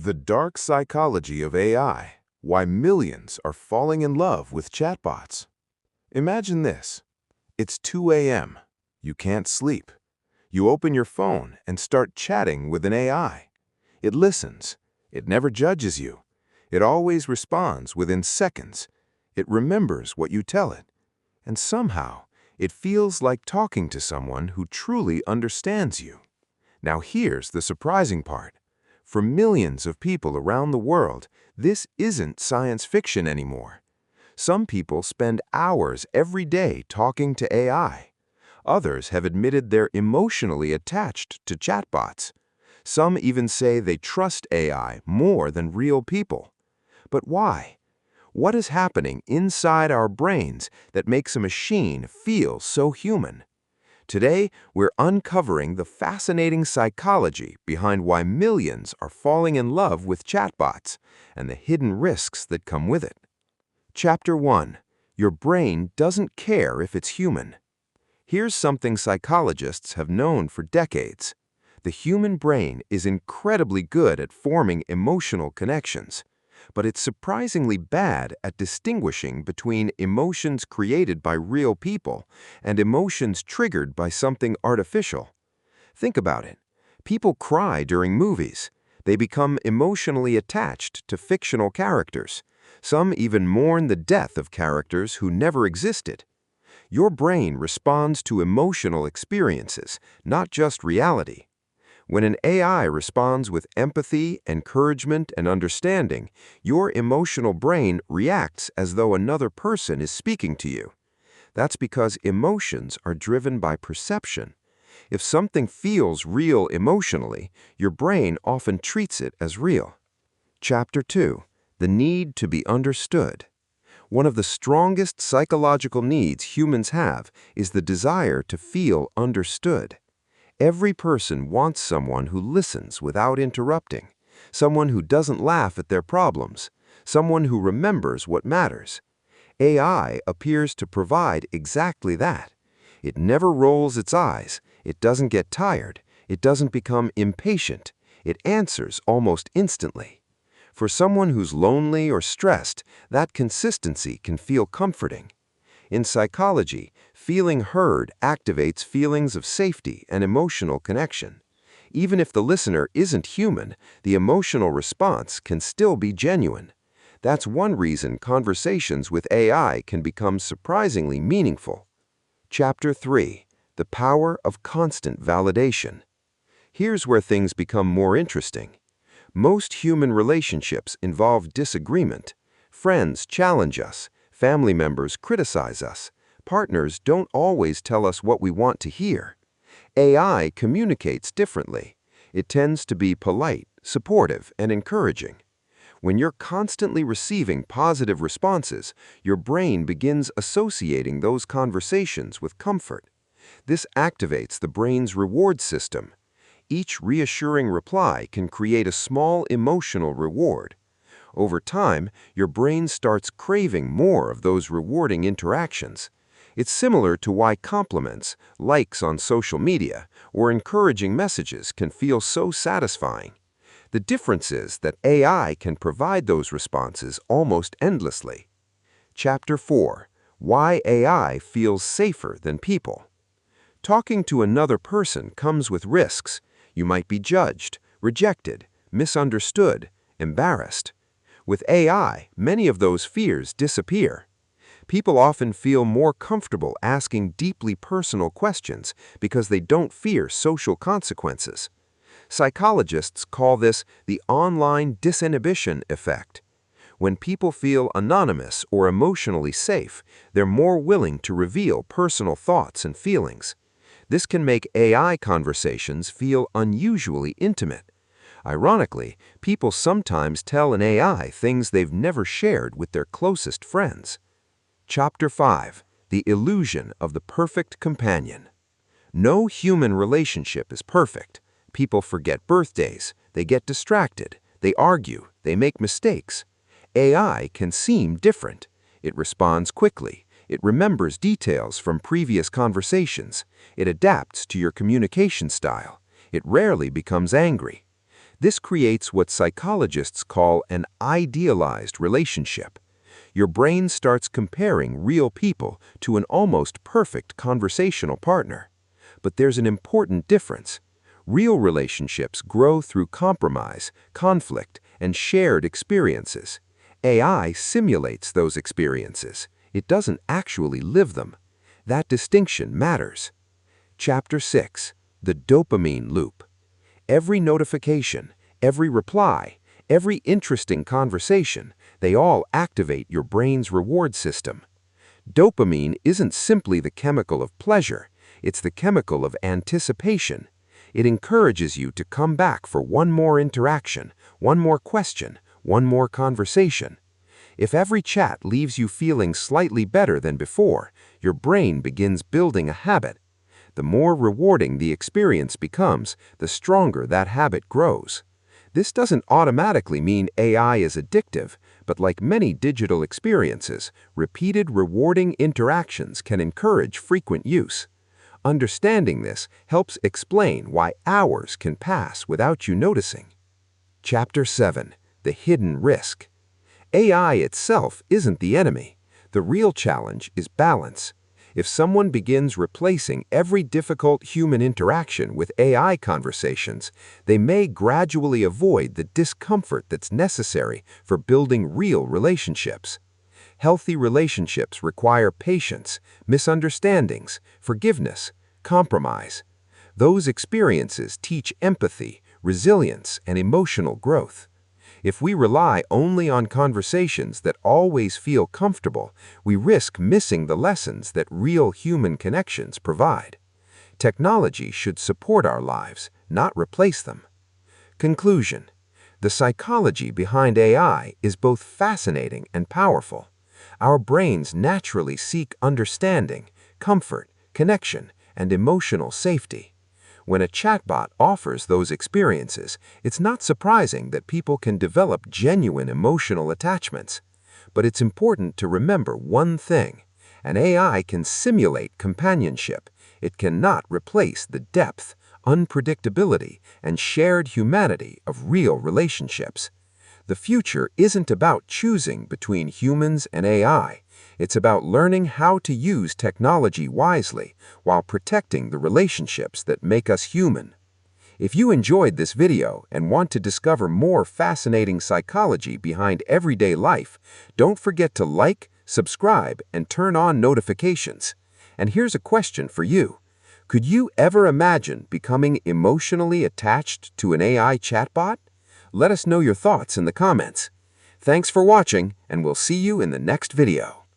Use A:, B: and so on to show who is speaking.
A: The dark psychology of AI, why millions are falling in love with chatbots. Imagine this. It's 2 a.m. You can't sleep. You open your phone and start chatting with an AI. It listens. It never judges you. It always responds within seconds. It remembers what you tell it. And somehow, it feels like talking to someone who truly understands you. Now here's the surprising part. For millions of people around the world, this isn't science fiction anymore. Some people spend hours every day talking to AI. Others have admitted they're emotionally attached to chatbots. Some even say they trust AI more than real people. But why? What is happening inside our brains that makes a machine feel so human? Today, we're uncovering the fascinating psychology behind why millions are falling in love with chatbots and the hidden risks that come with it. Chapter 1. Your brain doesn't care if it's human. Here's something psychologists have known for decades. The human brain is incredibly good at forming emotional connections, but it's surprisingly bad at distinguishing between emotions created by real people and emotions triggered by something artificial. Think about it. People cry during movies. They become emotionally attached to fictional characters. Some even mourn the death of characters who never existed. Your brain responds to emotional experiences, not just reality. When an AI responds with empathy, encouragement, and understanding, your emotional brain reacts as though another person is speaking to you. That's because emotions are driven by perception. If something feels real emotionally, your brain often treats it as real. Chapter 2. The need to be understood. One of the strongest psychological needs humans have is the desire to feel understood. Every person wants someone who listens without interrupting, someone who doesn't laugh at their problems, someone who remembers what matters. AI appears to provide exactly that. It never rolls its eyes, it doesn't get tired, it doesn't become impatient, it answers almost instantly. For someone who's lonely or stressed, that consistency can feel comforting. In psychology, feeling heard activates feelings of safety and emotional connection. Even if the listener isn't human, the emotional response can still be genuine. That's one reason conversations with AI can become surprisingly meaningful. Chapter 3. The power of constant validation. Here's where things become more interesting. Most human relationships involve disagreement. Friends challenge us. Family members criticize us. Partners don't always tell us what we want to hear. AI communicates differently. It tends to be polite, supportive, and encouraging. When you're constantly receiving positive responses, your brain begins associating those conversations with comfort. This activates the brain's reward system. Each reassuring reply can create a small emotional reward. Over time, your brain starts craving more of those rewarding interactions. It's similar to why compliments, likes on social media, or encouraging messages can feel so satisfying. The difference is that AI can provide those responses almost endlessly. Chapter 4. Why AI feels safer than people. Talking to another person comes with risks. You might be judged, rejected, misunderstood, embarrassed. With AI, many of those fears disappear. People often feel more comfortable asking deeply personal questions because they don't fear social consequences. Psychologists call this the online disinhibition effect. When people feel anonymous or emotionally safe, they're more willing to reveal personal thoughts and feelings. This can make AI conversations feel unusually intimate. Ironically, people sometimes tell an AI things they've never shared with their closest friends. Chapter 5. The illusion of the perfect companion. No human relationship is perfect. People forget birthdays, they get distracted, they argue, they make mistakes. AI can seem different. It responds quickly. It remembers details from previous conversations. It adapts to your communication style. It rarely becomes angry.
B: This creates what psychologists call an idealized relationship. Your brain starts comparing real people to an almost perfect conversational partner. But there's an important difference. Real relationships grow through compromise, conflict, and shared experiences. AI simulates those experiences. It doesn't actually live them. That distinction matters. Chapter 6. The Dopamine Loop. Every notification, every reply, every interesting conversation, they all activate your brain's reward system. Dopamine isn't simply the chemical of pleasure, it's the chemical of anticipation. It encourages you to come back for one more interaction, one more question, one more conversation. If every chat leaves you feeling slightly better than before, your brain begins building a habit. The more rewarding the experience becomes, the stronger that habit grows. This doesn't automatically mean AI is addictive, but like many digital experiences, repeated rewarding interactions can encourage frequent use. Understanding this helps explain why hours can pass without you noticing. Chapter 7. The Hidden Risk. AI itself isn't the enemy. The real challenge is balance. If someone begins replacing every difficult human interaction with AI conversations, they may gradually avoid the discomfort that's necessary for building real relationships. Healthy relationships require patience, misunderstandings, forgiveness, compromise. Those experiences teach empathy, resilience, and emotional growth. If we rely only on conversations that always feel comfortable, we risk missing the lessons that real human connections provide. Technology should support our lives, not replace them. Conclusion. The psychology behind AI is both fascinating and powerful. Our brains naturally seek understanding, comfort, connection, and emotional safety. When a chatbot offers those experiences, it's not surprising that people can develop genuine emotional attachments. But it's important to remember one thing. An AI can simulate companionship. It cannot replace the depth, unpredictability, and shared humanity of real relationships. The future isn't about choosing between humans and AI. It's about learning how to use technology wisely while protecting the relationships that make us human. If you enjoyed this video and want to discover more fascinating psychology behind everyday life, don't forget to like, subscribe, and turn on notifications. And here's a question for you. Could you ever imagine becoming emotionally attached to an AI chatbot? Let us know your thoughts in the comments. Thanks for watching, and we'll see you in the next video.